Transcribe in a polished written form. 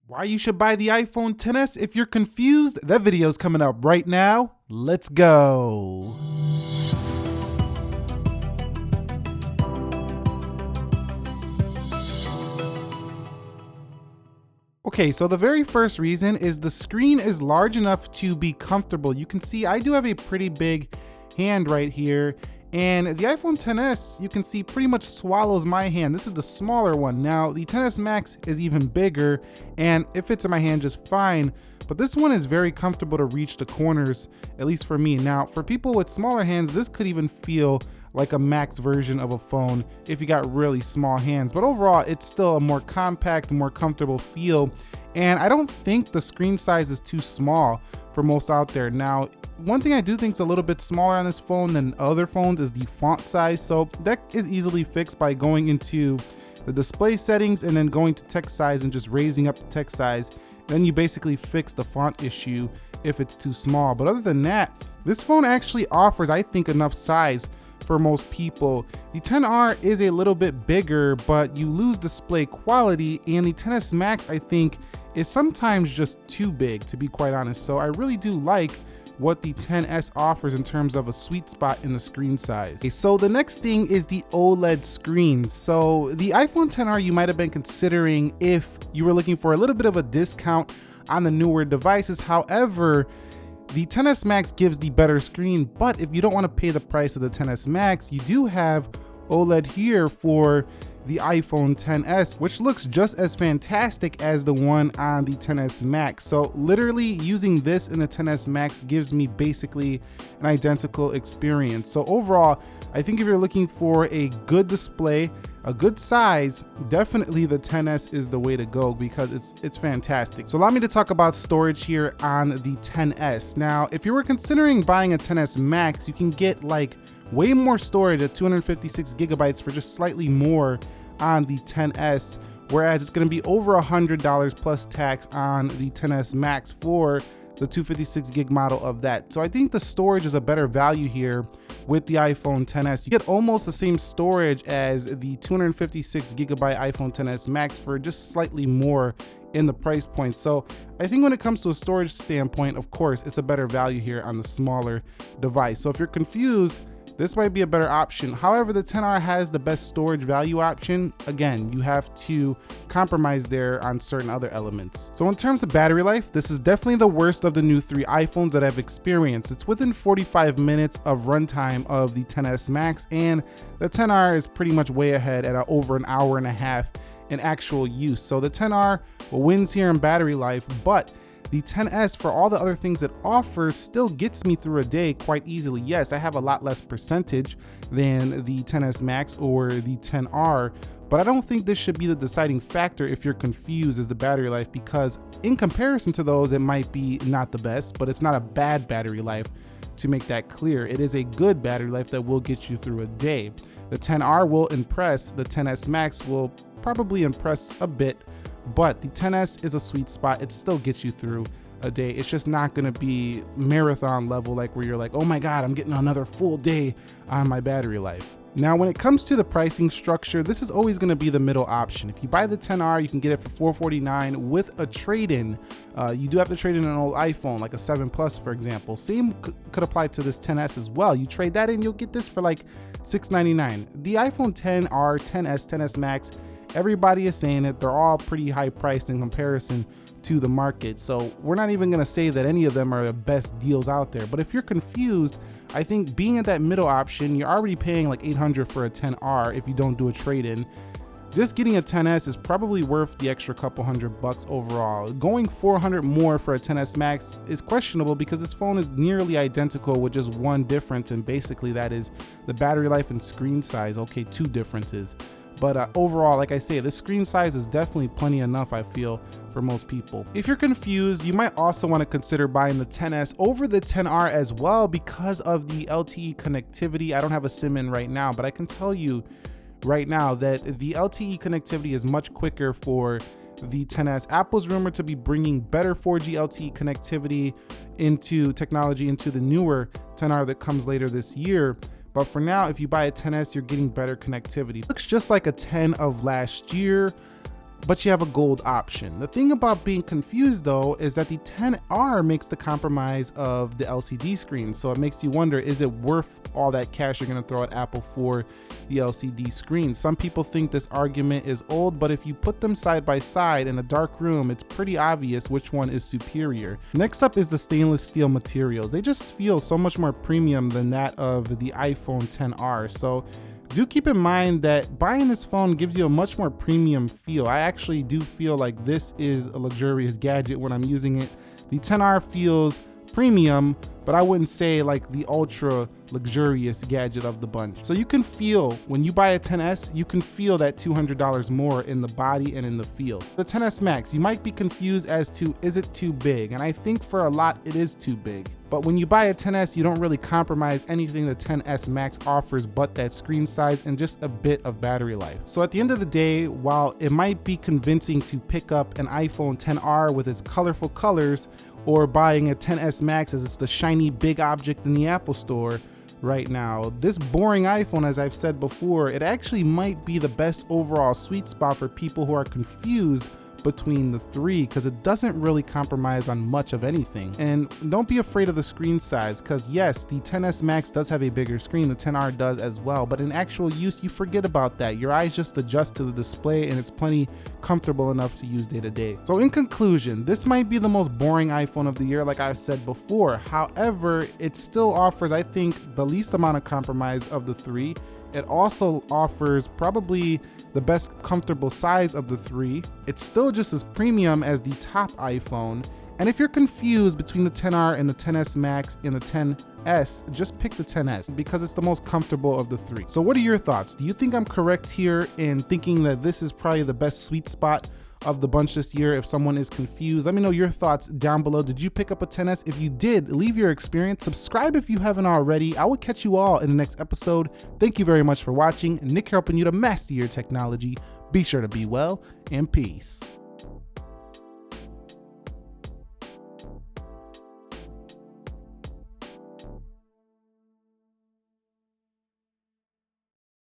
Why you should buy the iPhone XS? If you're confused, that video's coming up right now. Let's go. Okay, so the very first reason is the screen is large enough to be comfortable. You can see I do have a pretty big hand right here, and the iPhone XS, you can see, pretty much swallows my hand. This is the smaller one. Now, the XS Max is even bigger, and it fits in my hand just fine, but this one is very comfortable to reach the corners, at least for me. Now, for people with smaller hands, this could even feel like a max version of a phone if you got really small hands. But overall, it's still a more compact, more comfortable feel. And I don't think the screen size is too small for most out there. Now, one thing I do think is a little bit smaller on this phone than other phones is the font size. So that is easily fixed by going into the display settings and then going to text size and just raising up the text size. Then you basically fix the font issue if it's too small. But other than that, this phone actually offers, I think, enough size for most people. The XR is a little bit bigger, but you lose display quality, and the XS Max, I think, is sometimes just too big, to be quite honest. So I really do like what the XS offers in terms of a sweet spot in the screen size. Okay, so the next thing is the OLED screen. So the iPhone XR you might have been considering if you were looking for a little bit of a discount on the newer devices. However, the XS Max gives the better screen, but if you don't want to pay the price of the XS Max, you do have OLED here for the iPhone XS, which looks just as fantastic as the one on the XS Max. So literally using this in the XS Max gives me basically an identical experience. So overall, I think if you're looking for a good display, a good size, definitely the XS is the way to go because it's fantastic. So allow me to talk about storage here on the XS. Now, if you were considering buying a XS Max, you can get like way more storage at 256 gigabytes for just slightly more on the XS, whereas it's going to be over $100 plus tax on the XS Max for the 256 gig model of that. So I think the storage is a better value here with the iPhone XS. You get almost the same storage as the 256 gigabyte iPhone XS Max for just slightly more in the price point. So I think when it comes to a storage standpoint, of course, it's a better value here on the smaller device. So if you're confused, this might be a better option. However, the XR has the best storage value option. Again, you have to compromise there on certain other elements. So in terms of battery life, this is definitely the worst of the new 3 iPhones that I've experienced. It's within 45 minutes of runtime of the XS Max, and the XR is pretty much way ahead at over an hour and a half in actual use. So the XR wins here in battery life, but the XS, for all the other things it offers, still gets me through a day quite easily. Yes, I have a lot less percentage than the XS Max or the XR, but I don't think this should be the deciding factor if you're confused as the battery life, because in comparison to those, it might be not the best, but it's not a bad battery life, to make that clear. It is a good battery life that will get you through a day. The XR will impress, the XS Max will probably impress a bit, but the XS is a sweet spot. It still gets you through a day. It's just not gonna be marathon level, like where you're like, oh my God, I'm getting another full day on my battery life. Now, when it comes to the pricing structure, this is always gonna be the middle option. If you buy the XR, you can get it for $449 with a trade-in. You do have to trade in an old iPhone, like a 7 Plus, for example. Same could apply to this XS as well. You trade that in, you'll get this for like $699. The iPhone XR, XS, XS Max, everybody is saying it. They're all pretty high priced in comparison to the market. So we're not even gonna say that any of them are the best deals out there. But if you're confused, I think being at that middle option, you're already paying like $800 for a XR if you don't do a trade-in. Just getting a XS is probably worth the extra couple $100 overall. Going $400 more for a XS Max is questionable because this phone is nearly identical with just one difference, and basically that is the battery life and screen size. Okay, 2 differences. But overall, like I say, the screen size is definitely plenty enough, I feel, for most people. If you're confused, you might also want to consider buying the XS over the XR as well because of the LTE connectivity. I don't have a SIM in right now, but I can tell you right now that the LTE connectivity is much quicker for the XS. Apple's rumored to be bringing better 4G LTE connectivity into technology into the newer XR that comes later this year. But for now, if you buy a XS, you're getting better connectivity. It looks just like a 10 of last year. but you have a gold option. The thing about being confused though is that the XR makes the compromise of the LCD screen. So it makes you wonder, is it worth all that cash you're gonna throw at Apple for the LCD screen? Some people think this argument is old, but if you put them side by side in a dark room, it's pretty obvious which one is superior. Next up is the stainless steel materials. They just feel so much more premium than that of the iPhone XR. So do keep in mind that buying this phone gives you a much more premium feel. I actually do feel like this is a luxurious gadget when I'm using it. The XR feels premium, but I wouldn't say like the ultra luxurious gadget of the bunch. So you can feel, when you buy a XS, you can feel that $200 more in the body and in the feel. The XS Max, you might be confused as to, is it too big? And I think for a lot, it is too big. But when you buy a XS, you don't really compromise anything the XS Max offers but that screen size and just a bit of battery life. So at the end of the day, while it might be convincing to pick up an iPhone XR with its colorful colors, or buying a XS Max as it's the shiny big object in the Apple Store right now, this boring iPhone, as I've said before, it actually might be the best overall sweet spot for people who are confused between the three, because it doesn't really compromise on much of anything. And don't be afraid of the screen size, because yes, the XS Max does have a bigger screen, the XR does as well, but in actual use, you forget about that. Your eyes just adjust to the display and it's plenty comfortable enough to use day to day. So in conclusion, this might be the most boring iPhone of the year, like I've said before. However, it still offers, I think, the least amount of compromise of the three. It also offers probably the best comfortable size of the three. It's still just as premium as the top iPhone. And if you're confused between the XR and the XS Max and the XS, just pick the XS because it's the most comfortable of the three. So what are your thoughts? Do you think I'm correct here in thinking that this is probably the best sweet spot of the bunch this year? If someone is confused, let me know your thoughts down below. Did you pick up a XS? If you did, leave your experience. Subscribe if you haven't already. I will catch you all in the next episode. Thank you very much for watching. Nick here helping you to master your technology. Be sure to be well and peace.